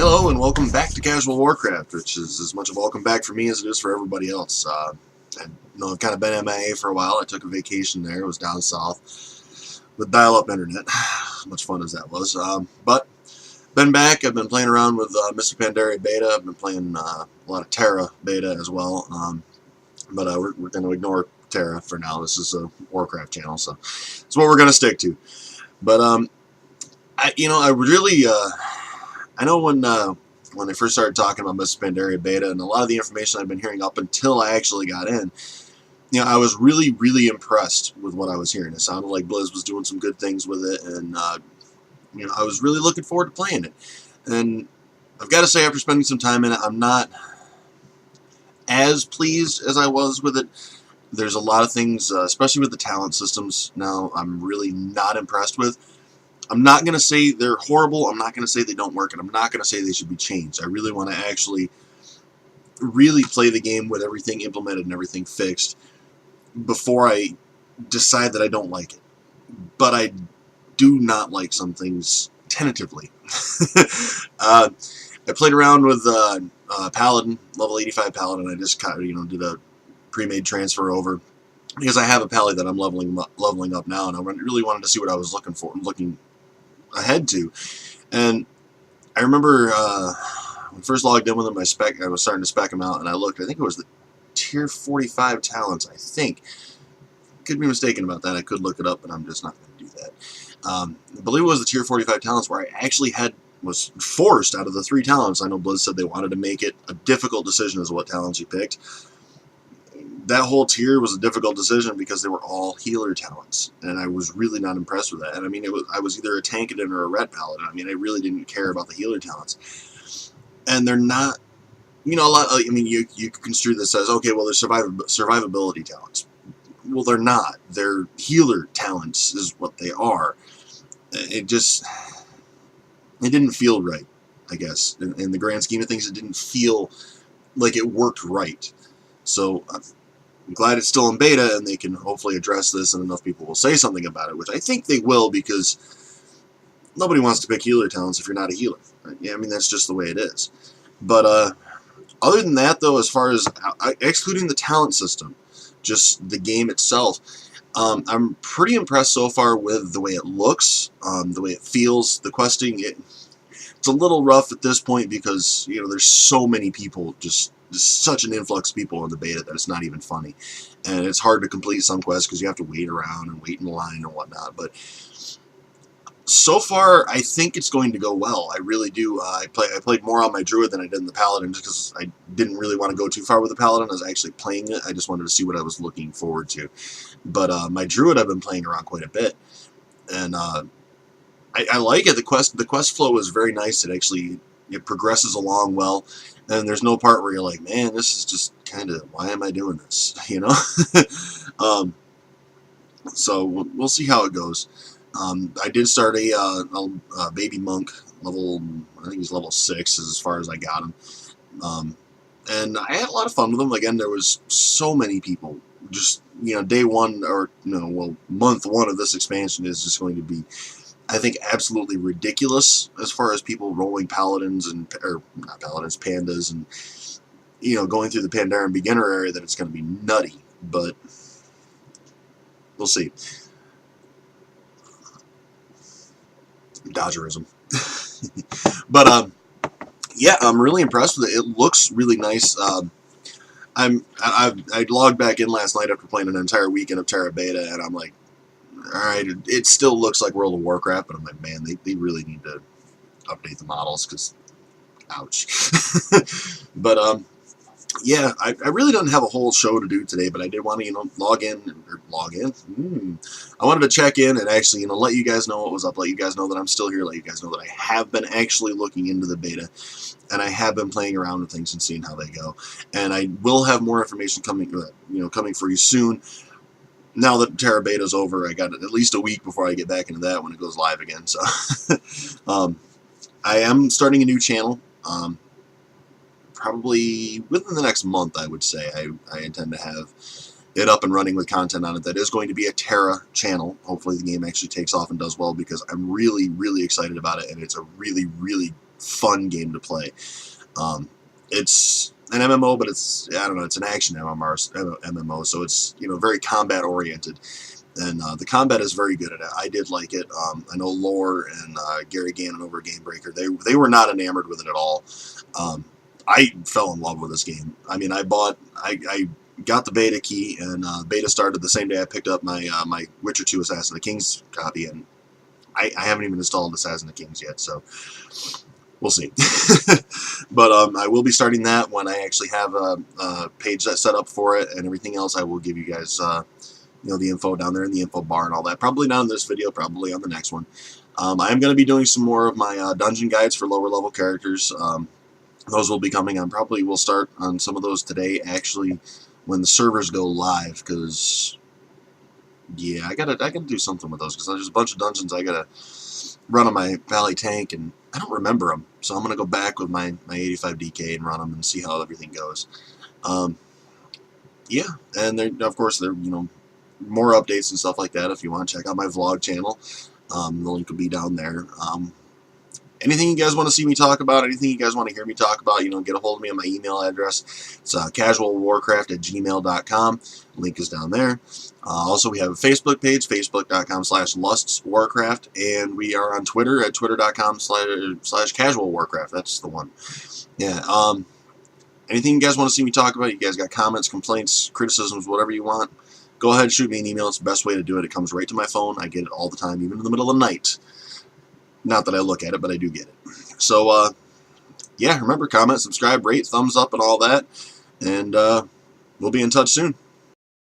Hello and welcome back to Casual Warcraft, which is as much a welcome back for me as it is for everybody else. I know I've kind of been MIA for a while. I took a vacation there. It was down south with dial-up internet. Much fun as that was. But been back. I've been playing around with Mr. Pandaria beta. I've been playing a lot of Terra beta as well. But we're going to ignore Terra for now. This is a Warcraft channel, so it's what we're going to stick to. But I know when I first started talking about Mr. Pandaria beta and a lot of the information I've been hearing up until I actually got in, I was really impressed with what I was hearing. It sounded like Blizz was doing some good things with it, and I was really looking forward to playing it. And I've got to say, after spending some time in it, I'm not as pleased as I was with it. There's a lot of things, especially with the talent systems now, I'm really not impressed with. I'm not going to say they're horrible. I'm not going to say they don't work, and I'm not going to say they should be changed. I really want to actually really play the game with everything implemented and everything fixed before I decide that I don't like it. But I do not like some things tentatively. I played around with Paladin, level 85 Paladin. I just kind of, did a pre-made transfer over because I have a Pally that I'm leveling up now, and I really wanted to see what I was looking ahead to. And I remember when I first logged in with him, I was starting to spec him out, and I looked. I think it was the tier 45 talents. I think. Could be mistaken about that. I could look it up, but I'm just not going to do that. I believe it was the tier 45 talents where I actually was forced out of the 3 talents. I know Blizz said they wanted to make it a difficult decision as to what talents you picked. That whole tier was a difficult decision because they were all healer talents, and I was really not impressed with that. And I mean, I was either a Tankadin or a Red Paladin. I mean, I really didn't care about the healer talents, and they're not, a lot. I mean, you could construe this as, okay, well, they're survivability talents. Well, they're not. They're healer talents is what they are. It didn't feel right, I guess. In the grand scheme of things, it didn't feel like it worked right. So I'm glad it's still in beta, and they can hopefully address this, and enough people will say something about it, which I think they will, because nobody wants to pick healer talents if you're not a healer. Right? Yeah, I mean, that's just the way it is. But other than that, though, as far as excluding the talent system, just the game itself, I'm pretty impressed so far with the way it looks, the way it feels, the questing. It's a little rough at this point because, there's so many people, just such an influx of people in the beta that it's not even funny. And it's hard to complete some quests because you have to wait around and wait in line and whatnot. But so far, I think it's going to go well. I really do. I played more on my Druid than I did in the Paladin just because I didn't really want to go too far with the Paladin. I was actually playing it. I just wanted to see what I was looking forward to. But my Druid I've been playing around quite a bit. And I like it. The quest flow is very nice. It progresses along well. And there's no part where you're like, man, this is just kind of, why am I doing this? So we'll see how it goes. I did start a baby monk level, I think he's level 6 as far as I got him. And I had a lot of fun with him. Again, there was so many people. Just, day one, or, month 1 of this expansion is just going to be, I think, absolutely ridiculous as far as people rolling paladins or not paladins, pandas, and going through the Pandaren beginner area. That it's going to be nutty, but we'll see. Dodgerism, but yeah, I'm really impressed with it. It looks really nice. I logged back in last night after playing an entire weekend of Terra beta, and I'm like, alright, it still looks like World of Warcraft, but I'm like, man, they really need to update the models, because, ouch. But, yeah, I really didn't have a whole show to do today, but I did want to, log in. I wanted to check in and actually, let you guys know what was up, let you guys know that I'm still here, let you guys know that I have been actually looking into the beta, and I have been playing around with things and seeing how they go. And I will have more information coming for you soon. Now that Terra Beta is over, I got at least a week before I get back into that when it goes live again. So, I am starting a new channel. Probably within the next month, I would say. I intend to have it up and running with content on it. That is going to be a Terra channel. Hopefully the game actually takes off and does well, because I'm really excited about it, and it's a really fun game to play. It's an MMO, but it's, I don't know, it's an action MMO, so it's, you know, very combat oriented, and the combat is very good at it. I did like it. I know Lore and Gary Gannon over at Gamebreaker, they were not enamored with it at all. I fell in love with this game. I mean, I got the beta key, and beta started the same day I picked up my my Witcher 2 Assassin of the Kings copy, and I haven't even installed Assassin of the Kings yet, so we'll see. But I will be starting that when I actually have a page that's set up for it, and everything else I will give you guys you know, the info down there in the info bar and all that. Probably not in this video, probably on the next one. I am going to be doing some more of my dungeon guides for lower level characters. Those will be coming on. Probably will start on some of those today, actually, when the servers go live, because yeah, I gotta do something with those, because there's a bunch of dungeons I gotta run on my Valley tank, and I don't remember them, so I'm gonna go back with my 85 DK and run them and see how everything goes. Yeah, and there, of course, there, you know, more updates and stuff like that. If you want to check out my vlog channel, the link will be down there. Anything you guys want to see me talk about, anything you guys want to hear me talk about, you know, get a hold of me on my email address. It's CasualWarcraft@gmail.com. Link is down there. Also, we have a Facebook page, facebook.com/lustswarcraft, and we are on Twitter at twitter.com/CasualWarcraft. That's the one. Yeah. Anything you guys want to see me talk about, you guys got comments, complaints, criticisms, whatever you want, go ahead and shoot me an email. It's the best way to do it. It comes right to my phone. I get it all the time, even in the middle of the night. Not that I look at it, but I do get it. So, yeah, remember, comment, subscribe, rate, thumbs up, and all that. And we'll be in touch soon.